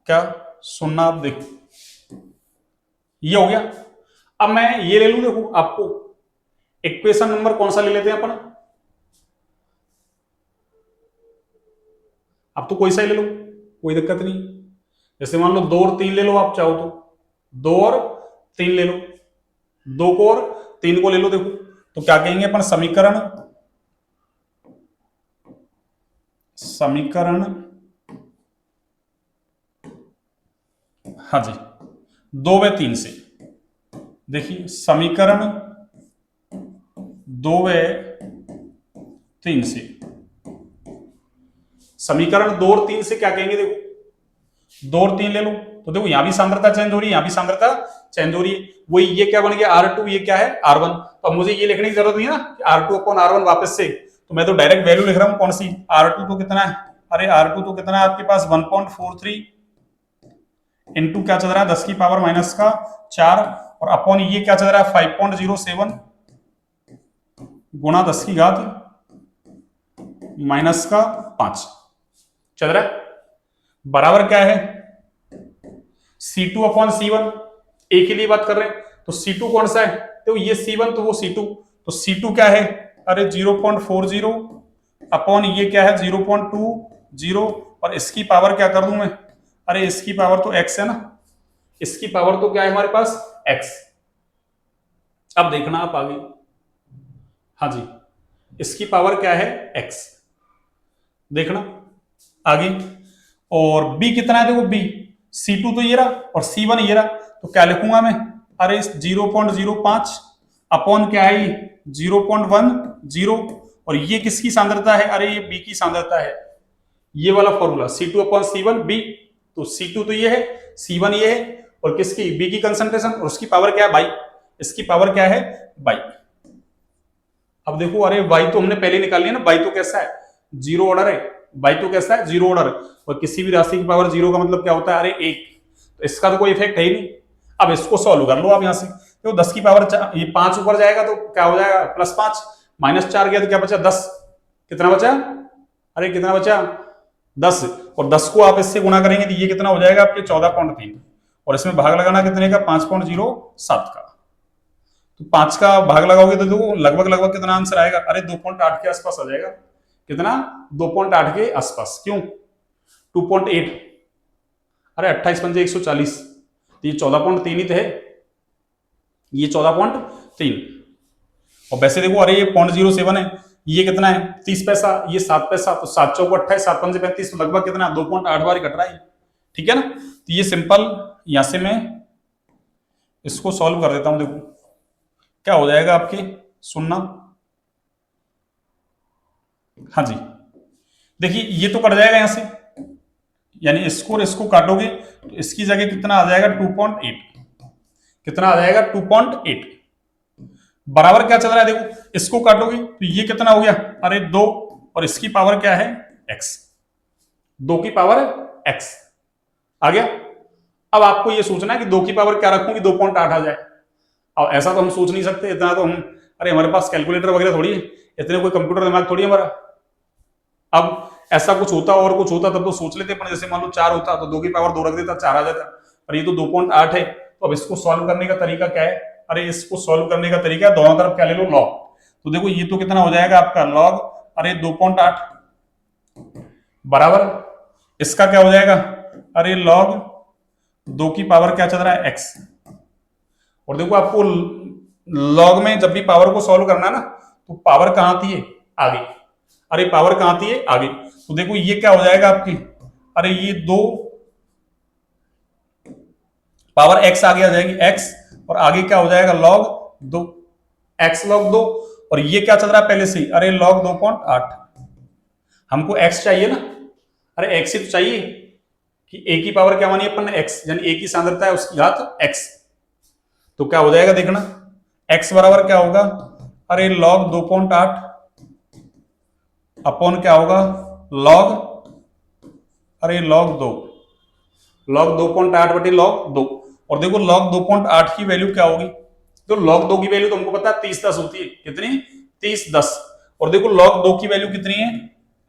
क्या सुनना आप देखो, ये हो गया। अब मैं ये ले लूं, देखो आपको इक्वेशन नंबर कौन सा ले लेते हैं अपन, अब तो कोई सा ही ले लो, कोई दिक्कत नहीं। जैसे मान लो 2 और 3 ले लो, आप चाहो तो 2 और 3 ले लो, 2 को और 3 को ले लो। देखो तो क्या कहेंगे अपन, समीकरण समीकरण हाँ जी 2 व 3 से, देखिए समीकरण 2 व 3 से, समीकरण 2 और 3 से क्या कहेंगे, देखो 2 और 3 ले लो, तो देखो यहां भी सांद्रता चेंज हो रही है, यहां भी सांद्रता चेंज हो रही है, वही ये क्या बन गया R2, ये क्या है R1। तो अब मुझे ये लिखने की जरूरत नहीं है ना कि R2/R1 वापस से, तो मैं तो डायरेक्ट वैल्यू लिख रहा हूं, कौन सी R2 तो कितना है, अरे R2 तो कितना है आपके पास 1.43 इंटू क्या चल रहा है 10 की पावर माइनस का 4 और अपॉन ये क्या चल रहा है 5.07 गुणा 10 की घात माइनस का 5 चल रहा है, बराबर क्या है C2/C1। ए के लिए बात कर रहे हैं तो C2 कौन सा है, तो ये C1 तो वो C2, तो C2 क्या है, अरे 0.40 अपॉन ये क्या है 0.20 और इसकी पावर क्या कर दूं मैं, अरे इसकी पावर तो x है ना, इसकी पावर तो क्या है हमारे पास x। अब देखना आप आगे, हाँ जी इसकी पावर क्या है x, देखना आगे। और b कितना है, देखो b C2 तो ये रहा और C1 ये रहा, तो क्या लिखूंगा मैं, अरे 0.05 अपॉन क्या है ये 0.10 और ये किसकी सांद्रता है, अरे ये b की सांद्रता है, ये वाला फॉर्मूला C2/C1 b, तो C2 तो ये है, C1 ये है और किसकी b की कंसंट्रेशन और उसकी पावर क्या है बाई, इसकी पावर क्या है बाई। अब देखो अरे y तो हमने पहले निकाल लिया ना, y तो कैसा है 0 ऑर्डर है, y तो कैसा है 0 ऑर्डर, और किसी भी राशि की पावर 0 का मतलब क्या होता है, अरे 1, तो इसका तो कोई इफेक्ट है ही नहीं। अब इसको सॉल्व कर लो आप यहां से, तो 10 की पावर ये 5 ऊपर जाएगा तो क्या हो जाएगा +5 -4 गया तो क्या बचा 10, कितना बचा, अरे कितना बचा 10, और 10 को आप इससे गुणा करेंगे तो ये कितना हो जाएगा आपके 14.3 और इसमें भाग लगाना कितने का 5.07 का, तो 5 का भाग लगाओगे तो देखो लगभग लगभग कितना आंसर आएगा, अरे 2.8 के आसपास आ जाएगा, कितना 2.8 के आसपास, क्यों 2.8, अरे 28 पंजे 140, तो ये 14.3 ही तो है, ये 14.3 और वैसे देखो अरे ये 0.07 है, ये कितना है 30 पैसा, ये 7 पैसा, तो 7 चौक 28 7 पंजे 35, तो लगभग कितना 2.8 बार कट रहा है, ठीक है ना। तो ये सिंपल यहां से मैं इसको सॉल्व कर देता हूं, देखो क्या हो जाएगा आपके, सुनना हाँ जी देखिए ये तो कट जाएगा यहां से, यानी इसको और इसको काटोगे तो इसकी जगह कितना आ जाएगा 2.8, कितना आ जाएगा 2.8 बराबर क्या चल रहा है, देखो इसको काटोगे तो ये कितना हो गया, अरे 2 और इसकी पावर क्या है x, 2 की पावर x आ गया। अब आपको ये सोचना है कि 2 की पावर क्या रखूं कि 2.8 आ जाए, अब ऐसा तो हम सोच नहीं सकते इतना, तो हम अरे हमारे पास कैलकुलेटर वगैरह थोड़ी है, इतने कोई कंप्यूटर दिमाग थोड़ी है हमारा। अब ऐसा कुछ होता और कुछ होता तब तो सोच लेते अपन, जैसे मान लो 4 होता तो 2 की पावर 2 रख देता 4 आ जाता, और ये तो 2.8 है तो अब इसको सॉल्व करने का तरीका क्या है? अरे इसको सॉल्व करने का तरीका दोनों तरफ क्या ले लो, लॉग। तो देखो ये तो कितना हो जाएगा आपका लॉग, अरे 2.8 बराबर इसका क्या हो जाएगा, अरे लॉग 2 की पावर क्या चल रहा है, x। और देखो आपको लॉग में जब भी पावर को सॉल्व करना है ना, तो पावर कहां थी है, आगे। अरे पावर कहां थी है, आगे। तो देखो ये क्या हो जाएगा आपकी, अरे ये 2 पावर x आगे आ जाएगी x, और आगे क्या हो जाएगा लॉग 2, x लॉग 2। और ये क्या चल रहा है पहले से ही, अरे लॉग 2.8। हमको x चाहिए ना, अरे x ही तो चाहिए कि a की पावर क्या मानी अपन ने, x, यानी a की सांद्रता है उसकी घात x। तो क्या हो जाएगा देखना, x बराबर क्या होगा, अरे लॉग 2.8 अपॉन क्या होगा, लॉग, अरे लॉग 2, लॉग 2.8 बटे लॉग 2। और देखो लॉग 2.8 की वैल्यू क्या होगी, तो लॉग 2 की वैल्यू तो हमको पता है 30-10 होती है, कितनी, 30-10। और देखो लॉग 2 की वैल्यू कितनी है,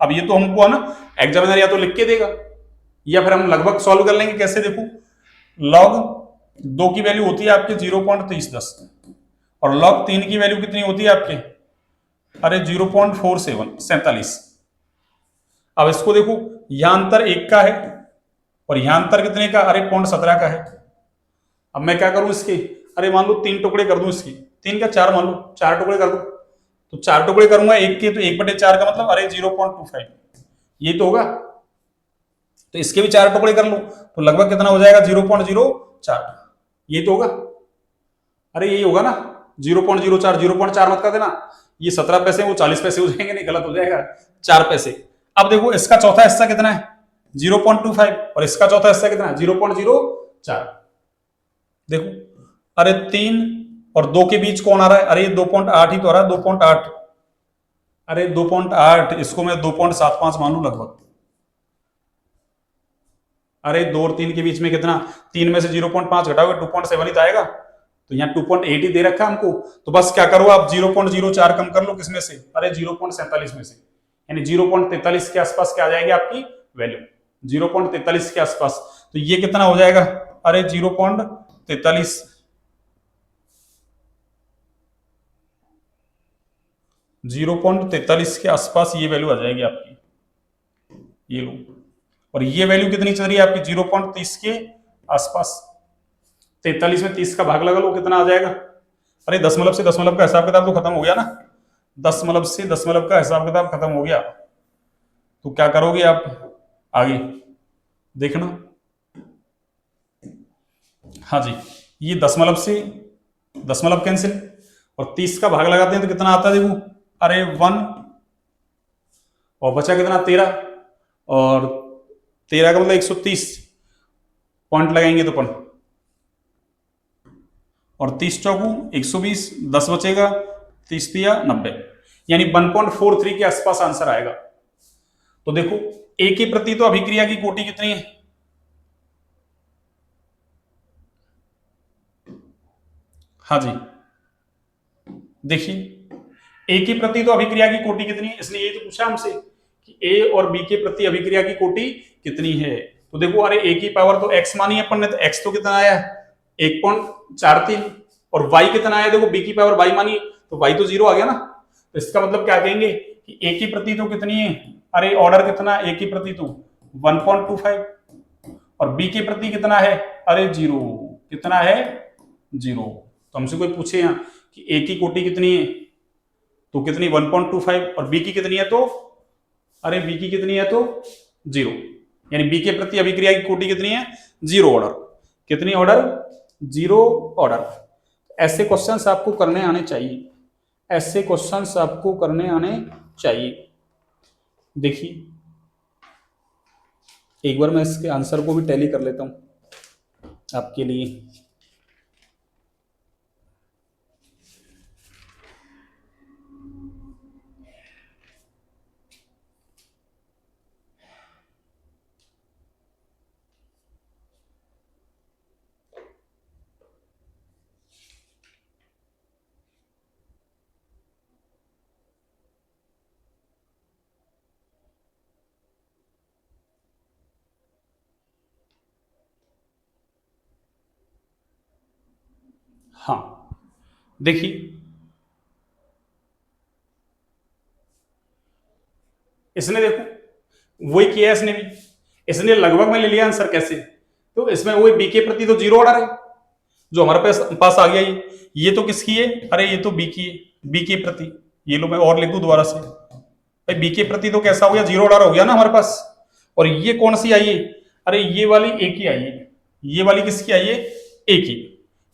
अब ये तो हमको है ना एग्जामिनर या तो लिख के देगा या फिर हम लगभग सॉल्व कर लेंगे। कैसे, देखो लॉग 2 की वैल्यू होती है आपके 0.3010, और लॉग 3 की वैल्यू कितनी होती है आपके, अरे 0.47। अब इसको देखो, यहां अंतर 1 का है और यहां अंतर कितने का, अरे 0.17 का है। अब मैं क्या करूं इसके, अरे मान लो 3 टुकड़े कर दूं इसके, 3 का 4 मान लो, 4 टुकड़े कर दो। तो 4 टुकड़े करूंगा 1 के, तो 1/4 का मतलब अरे 0.25, ये तो होगा। तो इसके भी 4 टुकड़े कर लो तो लगभग कितना हो जाएगा, 0.04, ये तो होगा। अरे यही होगा ना, 0.04, 0.4 मत कर देना, ये 17 पैसे वो 40 पैसे हो जाएंगे, नहीं गलत हो जाएगा, 4 पैसे। अब देखो इसका चौथा हिस्सा कितना है, 0.25, और इसका चौथा हिस्सा कितना है, 0.04। देखो अरे 3 और 2 के बीच कौन आ रहा है, अरे 2.8 ही तो आ रहा है, 2.8। अरे 2.8, इसको मैं 2.75 मान लू लगभग। अरे 2 और 3 के बीच में कितना, 3 में से 0.5 घटाओगे 2.7 ही तो आएगा। तो यहाँ 2.8 ही दे रखा है हमको, तो बस क्या करो आप 0.04 कम कर लो, किसमें से, अरे 0.47 में से, यानी 0.43 के आसपास क्या आ जाएगी आपकी वैल्यू, 0.43 के आसपास। तो ये कितना हो जाएगा, अरे 0.43, 0.43 के आसपास ये वैल्यू आ जाएगी आपकी, ये लो। और ये वैल्यू कितनी चल रही है आपकी, 0.30 के आसपास। 43 में 30 का भाग लगा लो, कितना आ जाएगा, अरे दशमलव से दशमलव का हिसाब किताब तो खत्म हो गया ना, दशमलव से दशमलव का हिसाब किताब खत्म हो गया। तो क्या करोगे आप आगे देखना, हाँ जी, ये दशमलव से दशमलव कैंसिल, और 30 का भाग लगाते हैं तो कितना आता है देखो, अरे 1, और बचा कितना 13, और 13 का मतलब 130, पॉइंट लगाएंगे तो पॉइंट, और 30 चौकू 120, 10 बचेगा, 30 दिया 90, यानी 1.43 के आसपास आंसर आएगा। तो देखो ए के प्रति तो अभिक्रिया की कोटि कितनी है, हाँ जी देखिए ए के प्रति तो अभिक्रिया की कोटि कितनी है, इसने ये तो पूछा हमसे कि ए और बी के प्रति अभिक्रिया की कोटि कितनी है। तो देखो अरे ए की पावर तो एक्स मानी अपन ने, तो एक्स तो कितना आया 1.43, और वाई कितना आया, देखो बी की पावर वाई मानी तो वाई तो 0 आ गया ना। तो इसका मतलब क्या कहेंगे कि ए की प्रति तो कितनी है, अरे ऑर्डर कितना, ए की प्रति तो 1.25, और बी के प्रति कितना है, अरे 0, कितना है 0। तो हमसे कोई पूछे यहाँ कि ए की कोटि कितनी है, तो कितनी 1.25, और बी की कितनी है, तो अरे बी की कितनी है तो 0, यानी बी के प्रति अभिक्रिया की कोटि कितनी है, 0 ऑर्डर, कितनी ऑर्डर, 0 ऑर्डर। ऐसे क्वेश्चंस आपको करने आने चाहिए, ऐसे क्वेश्चंस आपको करने आने चाहिए। देखिए एक बार मैं इसके आंसर को भी टैली कर लेता हूं आपके लिए। हाँ देखिए, इसने देखो वही किया इसने भी, इसने लगभग में ले लिया आंसर। कैसे? तो इसमें वही बी के प्रति तो जीरो ऑर्डर है जो हमारे पास आ गया। ये तो किसकी है? अरे ये तो बी की है, बी के प्रति। ये लो मैं और लिख दूं दोबारा से, भाई बी के प्रति तो कैसा हो गया? जीरो ऑर्डर हो गया ना हमारे पास। और ये कौन सी आई है? अरे ये वाली ए की आई है। ये वाली किसकी आई है? ए की।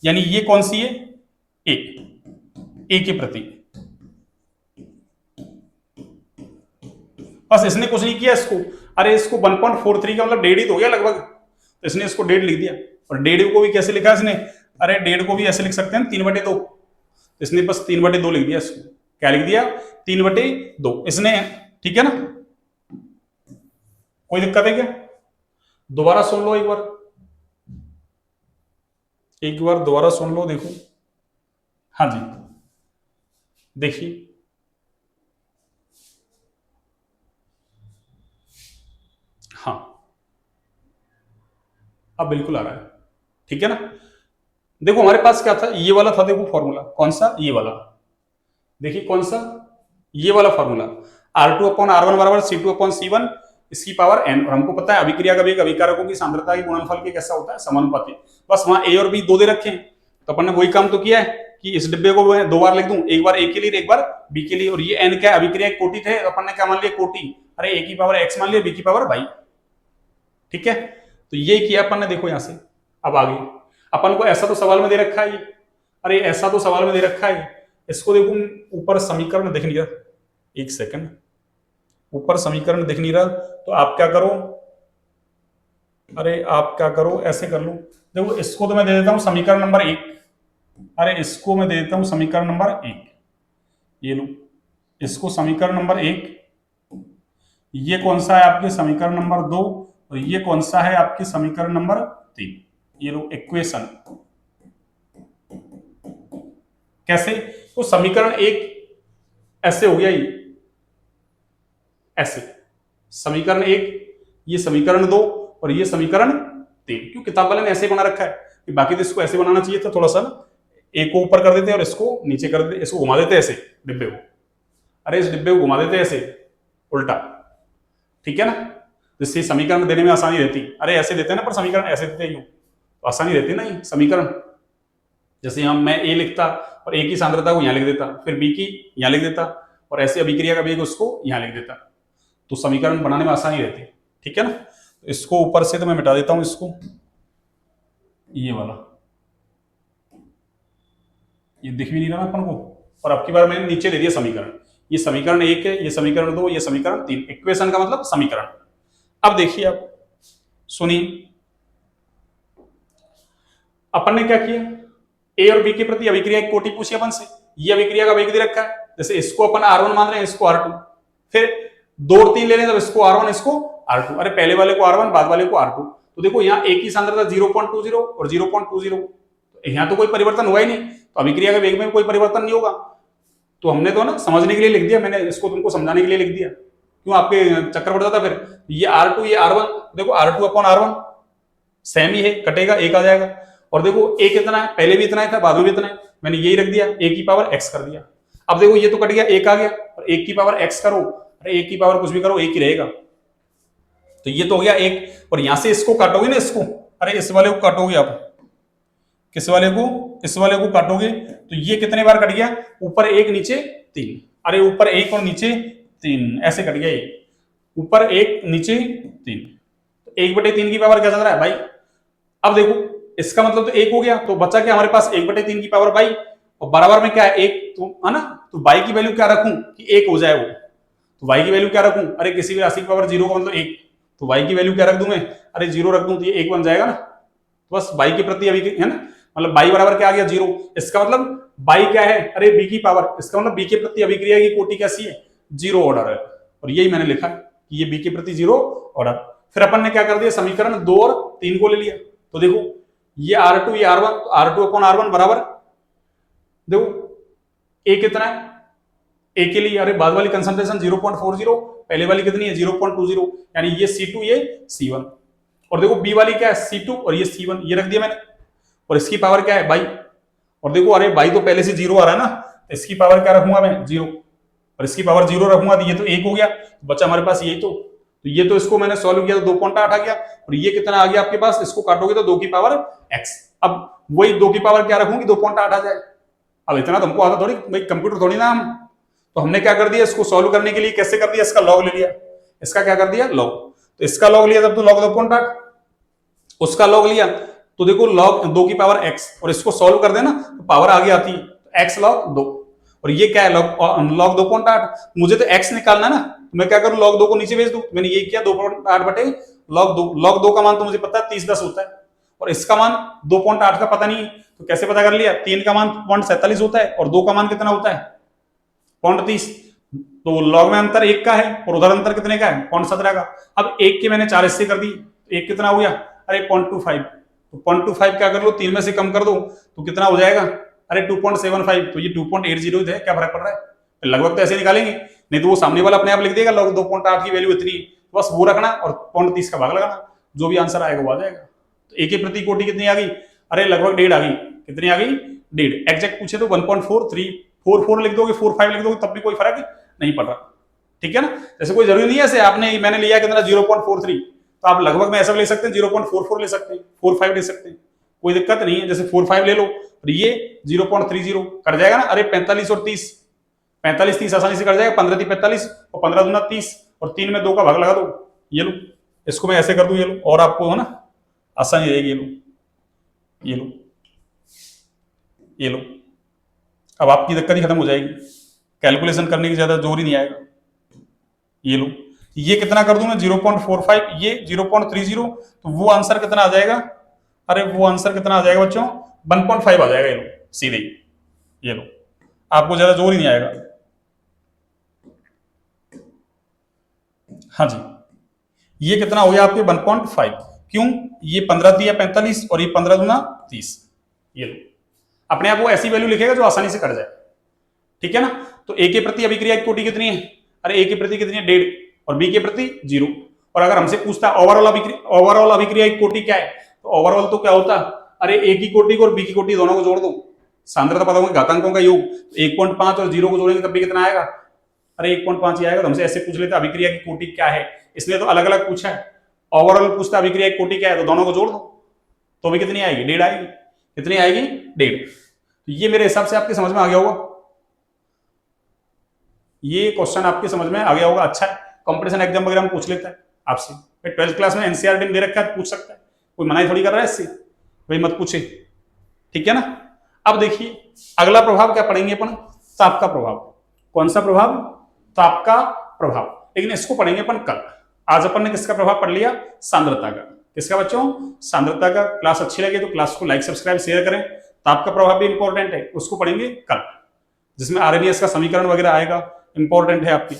यानी ये कौन सी है? ए, ए के प्रति। बस इसने कुछ नहीं किया इसको। अरे इसको 1.43 का मतलब 1.5 ही तो हो गया लगभग, तो इसने इसको 1.5 लिख दिया। और 1.5 को भी कैसे लिखा इसने? अरे 1.5 को भी ऐसे लिख सकते हैं 3/2। तो इसने बस 3/2 लिख दिया इसको। क्या लिख दिया? 3/2 इसने। ठीक है ना? कोई दिक्कत है क्या? दोबारा सुन लो एक बार, एक बार दोबारा सुन लो। देखो, हाँ जी देखिए, हाँ अब बिल्कुल आ रहा है। ठीक है ना? देखो हमारे पास क्या था? ये वाला था, देखो फॉर्मूला कौन सा? ये वाला। देखिए कौन सा? ये वाला फॉर्मूला, R2/R1 बराबर C2/C1 इसकी पावर n। और हमको पता है अभिक्रिया का वेग अभिकारकों की सांद्रता के गुणनफल के कैसा होता है? समानुपाती। बस वहां a और b दो दे रखे हैं, तो अपन ने वही काम तो किया है कि इस डिब्बे को मैं दो बार लिख दूं, एक बार a के लिए एक बार b के लिए। और ये n क्या है? अभिक्रिया एक कोटि थे, अपन ने क्या मान लिया? कोटि। अरे a की पावर x मान लिया, b की पावर y। ठीक है? तो ये किया अपन ने। देखो यहां से अब आगे अपन को ऐसा तो सवाल में दे रखा है ये। अरे ऐसा तो सवाल में दे रखा है, इसको देखो ऊपर समीकरण दिख नहीं रहा। एक सेकंड, ऊपर समीकरण दिख नहीं रहा, तो आप क्या करो? अरे आप क्या करो, ऐसे कर लो। देखो इसको तो मैं दे देता हूं समीकरण नंबर 1। अरे इसको मैं दे देता हूं समीकरण नंबर 1। ये लो, इसको समीकरण नंबर 1। ये कौन सा है आपके? समीकरण नंबर 2। और ये कौन सा है आपके? समीकरण नंबर 3। ये लो इक्वेशन। कैसे? तो समीकरण 1 ऐसे हो गया, ये ऐसे समीकरण 1, ये समीकरण 2 और ये समीकरण 3। क्यों? किताब वाले ने ऐसे बना रखा है कि बाकी तो इसको ऐसे बनाना चाहिए था, थोड़ा सा ना, एक को ऊपर कर देते और इसको नीचे कर देते, इसको घुमा देते ऐसे डिब्बे को। अरे इस डिब्बे को घुमा देते ऐसे उल्टा। ठीक है ना? जिससे समीकरण देने में आसानी रहती। अरे ऐसे देते हैं ना, पर समीकरण ऐसे देते हैं, तो आसानी रहती ना ये समीकरण। जैसे यहाँ मैं ए लिखता और ए की सांद्रता को यहाँ लिख देता, फिर बी की यहाँ लिख देता, और ऐसे अभिक्रिया का वेग उसको यहाँ लिख देता, तो समीकरण बनाने में आसानी रहती। ठीक है ना? तो इसको ऊपर से तो मैं मिटा देता हूं, इसको ये वाला, ये दिख भी नहीं रहा ना अपन को। और अब की बार मैंने नीचे दे दिया समीकरण। ये समीकरण 1 है, ये समीकरण 2, ये समीकरण 3। इक्वेशन का मतलब समीकरण। अब देखिए, आप सुनिए, अपन ने क्या किया? ए और बी के प्रति अभिक्रिया की कोटि पूछी अपन से। ये अभिक्रिया का वेग दे रखा है, जैसे इसको अपन R1 मान रहे हैं, इसको R2, फिर 2 और 3 ले लें, तब इसको R1 इसको R2। अरे पहले वाले को R1 बाद वाले को R2। तो देखो यहाँ ए की सांद्रता 0.20 और 0.20, यहाँ तो कोई परिवर्तन हुआ ही नहीं, तो अभिक्रिया के वेग में कोई परिवर्तन नहीं होगा। तो हमने तो ना समझने के लिए लिख दिया, मैंने इसको तुमको समझाने के लिए लिख दिया। क्यों आपके चक्कर पड़ जाता? फिर ये R2 ये R1, देखो R2/R1 सेम ही है, कटेगा, एक आ जाएगा। और देखो ए कितना है? पहले भी इतना ही था, बाद में भी इतना है, मैंने यही रख दिया, ए की पावर x कर दिया। अब देखो ये तो कट गया, एक आ गया, और एक की पावर x करो, अरे एक की पावर कुछ भी करो, एक ही रहेगा। तो ये तो हो गया एक। और यहां से इसको काटोगे ना, इसको, अरे इस वाले को काटोगे आप, किस वाले को? इस वाले को काटोगे, तो ये कितने बार कट गया? ऊपर 1 नीचे 3। अरे ऊपर 1 और नीचे 3 ऐसे कट गया, ये ऊपर 1 नीचे 3। तो 1/3 की पावर क्या चल रहा है भाई? अब देखो इसका मतलब तो 1 हो गया, तो बचा क्या हमारे पास? 1/3 की पावर बाई, और बराबर में क्या है? 1, तो है ना? तो बाई की वैल्यू क्या रखूं कि 1 हो जाए वो? तो वाई की वैल्यू क्या रखूं? अरे किसी भी राशि की पावर 0 का मतलब 1, तो वाई की वैल्यू क्या रख दूं मैं? अरे 0 रख दूं, तो ये 1 बन जाएगा ना। तो बस बाई के प्रति अभी, है ना, मतलब बाई बराबर क्या आ गया? 0। इसका मतलब बाई क्या है? अरे बी की पावर, इसका मतलब बी के प्रति अभिक्रिया की कोटि कैसी है? 0 ऑर्डर है। और यही मैंने लिखा कि ये बी के प्रति 0 ऑर्डर। फिर अपन ने क्या कर दिया? समीकरण 2 और 3 को ले लिया। तो देखो ये R2 ये R1, तो R2/R1 बराबर, देखो ए कितना है? ए के लिए अरे बाद वाली कंसंट्रेशन 0.40, पहले वाली कितनी है? 0.20, यानी ये C2 ये C1। और देखो बी वाली क्या है? C2 और ये C1, ये रख दिया मैंने। और इसकी पावर क्या है? बाई। और देखो अरे भाई तो पहले से 0 आ रहा है ना, तो इसकी पावर क्या रखूंगा मैं 0, और इसकी पावर 0 रखूंगा, तो ये तो 1 हो गया, तो बच्चा हमारे पास यही तो ये तो इसको मैंने सॉल्व किया तो 2.8 आ गया, और ये कितना आ गया आपके पास, इसको काटोगे तो 2 की पावर x। अब वही 2 की पावर क्या रखूंगी, 2.8 आ जाए। अब इतना तो हमको आता थोड़ी, भाई कंप्यूटर थोड़ी ना हम, तो हमने क्या कर दिया, इसको सॉल्व करने के लिए कैसे कर दिया, इसका लॉग ले लिया, इसका क्या कर दिया लॉग, तो इसका लॉग लिया तब तो लॉग 2.8, उसका लॉग लिया तो देखो लॉग 2 की पावर x, और इसको सॉल्व कर देना तो पावर आगे आती है, तो x लॉग 2, और ये क्या है लॉग 2.8, मुझे तो x निकालना है ना, तो मैं क्या करूं लॉग 2 को नीचे भेज दूं, मैंने ये किया 2.8 बटे लॉग 2 का मान तो मुझे पता है 30 10 होता है, और इसका मान 2.8 का पता नहीं है, तो कैसे पता कर लिया, 3 का मान 0.47 होता है और 2 का मान कितना होता है 0.30, तो लॉग में अंतर 1 का है और उधर अंतर कितने का है 0.17 का। अब 1 के मैंने 4 हिस्से कर दी, 1 कितना हो गया, अरे 0.25, तो 0.25 क्या कर लो 3 में से कम कर दो तो कितना हो जाएगा, अरे 2.75, तो ये 2.80 है, क्या फर्क पड़ रहा है, लगभग तो ऐसे निकालेंगे, नहीं तो वो सामने वाला अपने आप लिख देगा लॉग 2.8 की वैल्यू इतनी, तो बस वो रखना और 0.30 का भाग लगाना, जो भी आंसर आएगा वो आ जाएगा। तो एक प्रति कोटि कितनी आ गई, अरे लगभग 1.5 आ गई, कितनी आ गई 1.5, एग्जैक्ट पूछे तो 1.4344 लिख दोगे, 45 लिख दोगे तब भी कोई फर्क नहीं पड़ रहा, ठीक है ना। जैसे कोई जरूरी नहीं है, ऐसे आपने मैंने लिया कितना 0.43, तो आप लगभग में ऐसा ले सकते हैं 0.44 ले सकते हैं, 45 ले सकते हैं, कोई दिक्कत नहीं है, जैसे 45 ले लो और ये 0.30 कर जाएगा ना, अरे 45 और 30, 45 30 आसानी से कर जाएगा, 15 3 45 और 15 दूना 30 और 3 में 2 का भाग लगा दो, ये लो, इसको मैं ऐसे कर दूं, ये लो, और आपको है ना आसानी रहेगी, ये लो ये लो ये लो, अब आपकी दिक्कत ही खत्म हो जाएगी, कैलकुलेशन करने की ज्यादा जोर ही नहीं आएगा, ये लो, ये कितना कर दूं मैं 0.45, ये 0.30, तो वो आंसर कितना आ जाएगा, अरे वो आंसर कितना आ जाएगा बच्चों 1.5 आ जाएगा, ये लो सीधे ही, ये लो, आपको ज्यादा जोर ही नहीं आएगा। हाँ जी, ये कितना हो गया आपके 1.5, क्यों, ये 15 दिया 45 और ये 15 दूना 30, ये लो, अपने आप वो ऐसी वैल्यू लिखेगा जो आसानी से कट जाए, ठीक है ना। तो ए के प्रति अभिक्रिया की कोटि कितनी है, अरे ए के प्रति कितनी है 1.5 और बी के प्रति 0, और अगर हमसे पूछता है ओवरऑल अभिक्रिया की कोटि क्या है, तो ओवरऑल तो क्या होता है, अरे ए की कोटि को और बी की कोटि दोनों को जोड़ दो, सांद्रता पता होगी घातांकों का योग, 1.5 और 0 को जोड़ेंगे तब भी कितना आएगा, अरे 1.5 ही आएगा। तो हमसे ऐसे पूछ लेते अभिक्रिया की कोटि क्या है, इसलिए तो अलग अलग पूछा है, ओवरऑल पूछता अभिक्रिया की कोटि क्या है, तो दोनों को जोड़ दो तो भी कितनी आएगी 1.5 आएगी, कितनी आएगी 1.5। तो ये मेरे हिसाब से आपके समझ में आ गया होगा, ये क्वेश्चन आपके समझ में आ गया होगा, अच्छा है, कंपटीशन एग्जाम वगैरह में पूछ लेता है आपसे, 12th क्लास में एनसीईआरटी में दे रखा है पूछ सकता है, कोई मनाही थोड़ी कर रहा है इससे, भाई मत पूछे, ठीक है ना। अब देखिए अगला प्रभाव क्या पढ़ेंगे अपन, ताप का प्रभाव, कौन सा प्रभाव, ताप का प्रभाव, लेकिन इसको पढ़ेंगे अपन कल, आज अपन ने किसका प्रभाव पढ़ लिया, सांद्रता का, किसका बच्चों, सांद्रता का। क्लास अच्छी लगे तो क्लास को लाइक सब्सक्राइब शेयर करें, ताप का प्रभाव भी इंपॉर्टेंट है, उसको पढ़ेंगे कल, जिसमें आरएनएस का समीकरण वगैरह आएगा, इंपॉर्टेंट है आपकी।